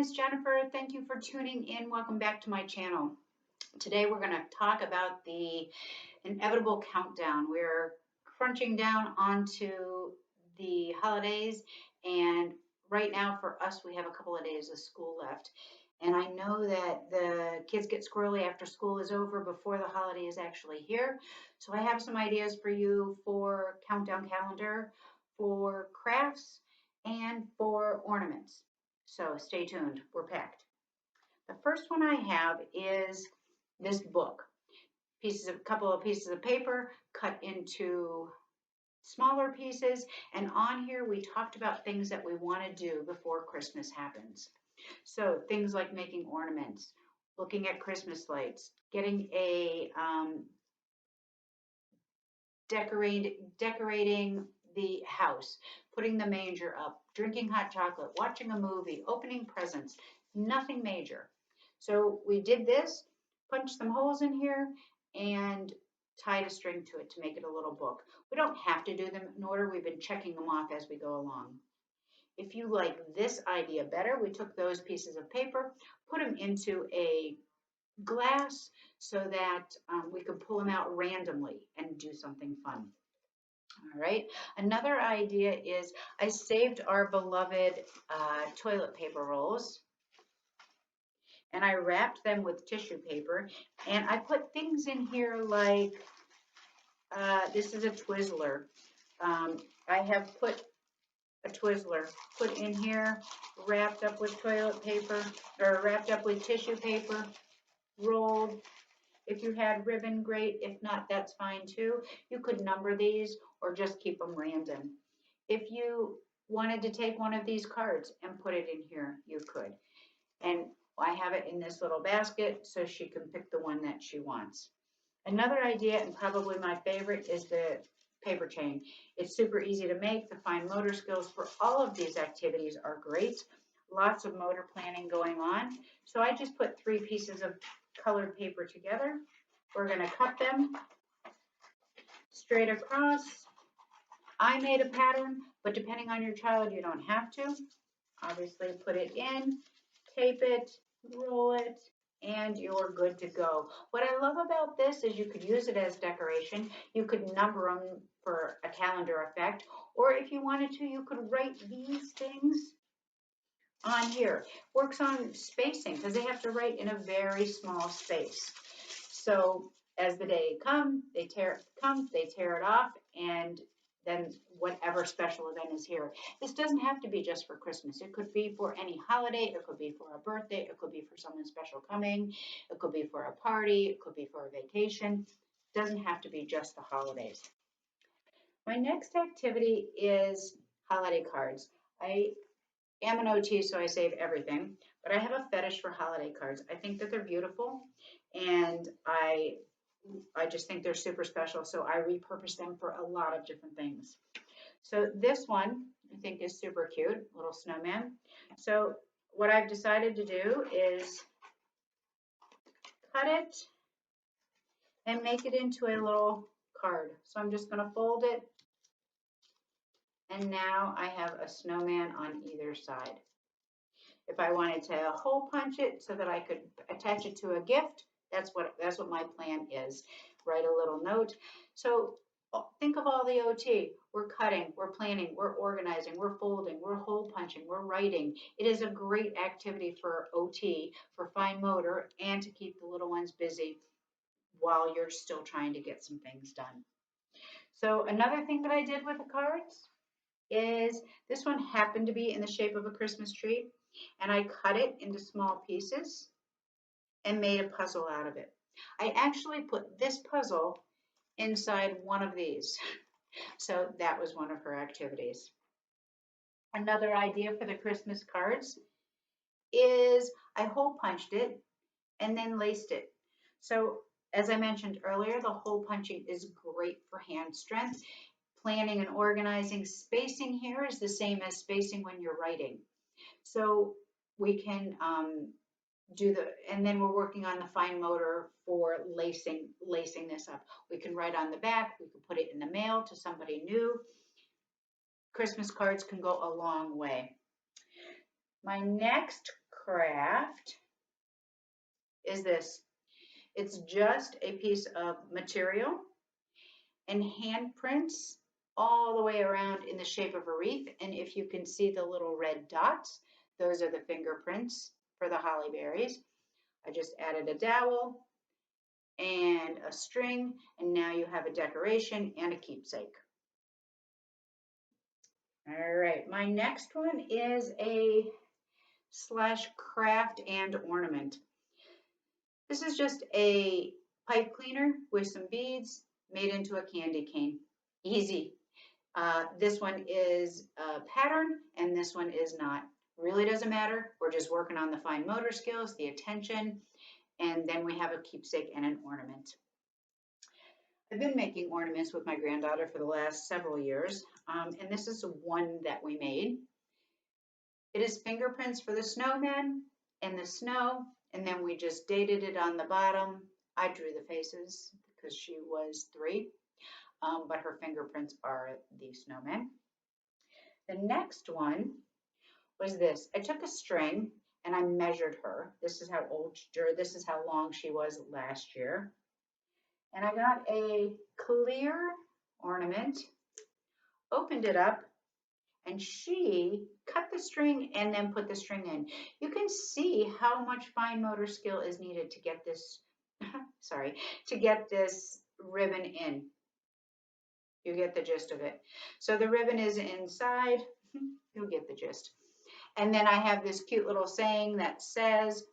is Jennifer. Thank you for tuning in. Welcome back to my channel. Today we're going to talk about the inevitable countdown. We're crunching down onto the holidays, and right now for us we have a couple of days of school left. And I know that the kids get squirrely after school is over before the holiday is actually here. So I have some ideas for you for countdown calendar, for crafts, and for ornaments. So stay tuned, we're packed. The first one I have is this book. Couple of pieces of paper cut into smaller pieces, and on here we talked about things that we want to do before Christmas happens. So things like making ornaments, looking at Christmas lights, getting a decorating the house, putting the manger up, drinking hot chocolate, watching a movie, opening presents, nothing major. So we did this, punched some holes in here, and tied a string to it to make it a little book. We don't have to do them in order. We've been checking them off as we go along. If you like this idea better, we took those pieces of paper, put them into a glass so that we could pull them out randomly and do something fun. All right. Another idea is I saved our beloved toilet paper rolls and I wrapped them with tissue paper, and I put things in here like this is a Twizzler. I have put a Twizzler put in here, wrapped up with toilet paper or wrapped up with tissue paper, rolled. If you had ribbon, great. If not, that's fine too. You could number these or just keep them random. If you wanted to take one of these cards and put it in here, you could. And I have it in this little basket so she can pick the one that she wants. Another idea, and probably my favorite, is the paper chain. It's super easy to make. The fine motor skills for all of these activities are great. Lots of motor planning going on. So I just put 3 pieces of colored paper together. We're going to cut them straight across. I made a pattern, but depending on your child, you don't have to. Obviously, put it in, tape it, roll it, and you're good to go. What I love about this is you could use it as decoration. You could number them for a calendar effect, or if you wanted to, you could write these things on here. Works on spacing because they have to write in a very small space. So as the day comes, they tear it off, and then whatever special event is here. This doesn't have to be just for Christmas. It could be for any holiday. It could be for a birthday. It could be for someone special coming. It could be for a party. It could be for a vacation. It doesn't have to be just the holidays. My next activity is holiday cards. I am an OT, so I save everything, but I have a fetish for holiday cards. I think that they're beautiful, and I just think they're super special, so I repurpose them for a lot of different things. So this one I think is super cute, little snowman. So what I've decided to do is cut it and make it into a little card. So I'm just going to fold it, and now I have a snowman on either side. If I wanted to hole punch it so that I could attach it to a gift, that's what my plan is. Write a little note. So think of all the OT. We're cutting, we're planning, we're organizing, we're folding, we're hole punching, we're writing. It is a great activity for OT, for fine motor, and to keep the little ones busy while you're still trying to get some things done. So another thing that I did with the cards is this one happened to be in the shape of a Christmas tree, and I cut it into small pieces and made a puzzle out of it. I actually put this puzzle inside one of these. So that was one of her activities. Another idea for the Christmas cards is I hole punched it and then laced it. So as I mentioned earlier, the hole punching is great for hand strength. Planning and organizing. Spacing here is the same as spacing when you're writing. So we can and then we're working on the fine motor for lacing this up. We can write on the back, we can put it in the mail to somebody new. Christmas cards can go a long way. My next craft is this. It's just a piece of material and handprints all the way around in the shape of a wreath. And if you can see the little red dots, those are the fingerprints for the holly berries. I just added a dowel and a string, and now you have a decoration and a keepsake. All right, my next one is a slash craft and ornament. This is just a pipe cleaner with some beads made into a candy cane. Easy. This one is a pattern and this one is not. Really doesn't matter. We're just working on the fine motor skills, the attention, and then we have a keepsake and an ornament. I've been making ornaments with my granddaughter for the last several years, and this is one that we made. It is fingerprints for the snowman and the snow, and then we just dated it on the bottom. I drew the faces because she was 3, but her fingerprints are the snowman. The next one was this. I took a string and I measured her. This is how old, this is how long she was last year. And I got a clear ornament, opened it up, and she cut the string and then put the string in. You can see how much fine motor skill is needed to get this, sorry, to get this ribbon in. You get the gist of it. So the ribbon is inside, you'll get the gist. And then I have this cute little saying that says,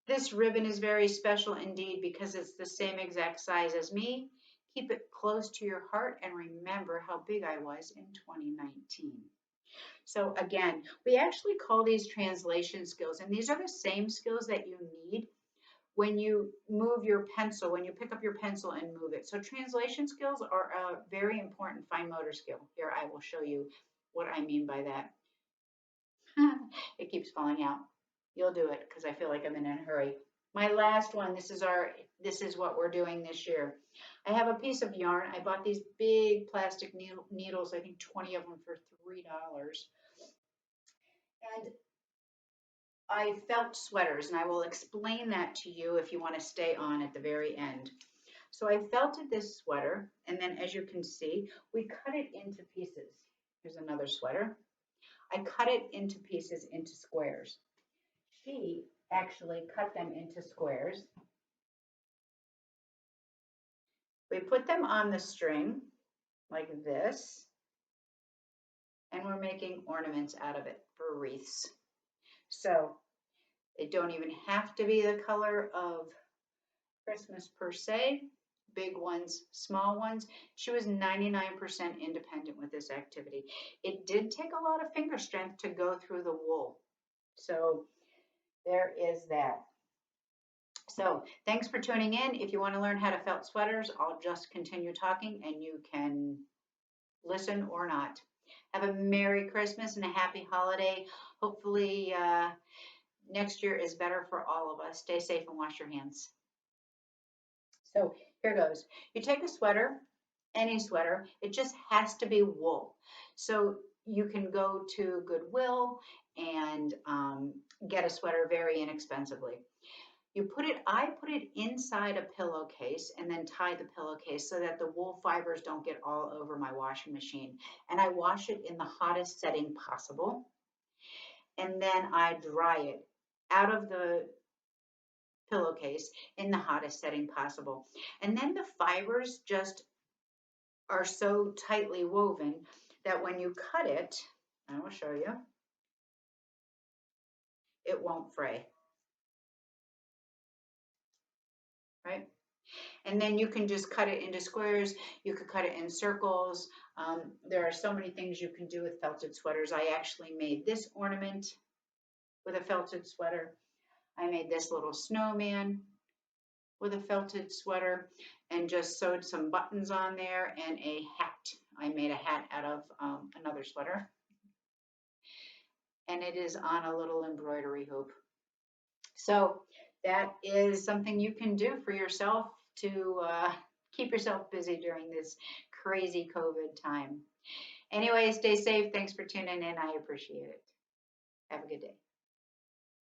"This ribbon is very special indeed because it's the same exact size as me. Keep it close to your heart and remember how big I was in 2019. So again, we actually call these translation skills, and these are the same skills that you need when you move your pencil, when you pick up your pencil and move it. So translation skills are a very important fine motor skill. Here, I will show you what I mean by that. It keeps falling out. You'll do it because I feel like I'm in a hurry. My last one, this is what we're doing this year. I have a piece of yarn. I bought these big plastic needles, I think 20 of them for $3. And I felt sweaters, and I will explain that to you if you want to stay on at the very end. So I felted this sweater, and then as you can see, we cut it into pieces. Here's another sweater. I cut it into pieces, into squares. She actually cut them into squares. We put them on the string like this, and we're making ornaments out of it for wreaths. So they don't even have to be the color of Christmas per se, big ones, small ones. She was 99% independent with this activity. It did take a lot of finger strength to go through the wool. So there is that. So thanks for tuning in. If you want to learn how to felt sweaters, I'll just continue talking and you can listen or not. Have a Merry Christmas and a happy holiday. Hopefully next year is better for all of us. Stay safe and wash your hands. So here goes. You take a sweater, any sweater, it just has to be wool. So you can go to Goodwill and get a sweater very inexpensively. I put it inside a pillowcase and then tie the pillowcase so that the wool fibers don't get all over my washing machine. And I wash it in the hottest setting possible. And then I dry it out of the pillowcase in the hottest setting possible. And then the fibers just are so tightly woven that when you cut it, I will show you, it won't fray. Right? And then you can just cut it into squares. You could cut it in circles. There are so many things you can do with felted sweaters. I actually made this ornament with a felted sweater. I made this little snowman with a felted sweater and just sewed some buttons on there and a hat. I made a hat out of another sweater. And it is on a little embroidery hoop. So that is something you can do for yourself to keep yourself busy during this crazy COVID time. Anyway, stay safe. Thanks for tuning in. I appreciate it. Have a good day.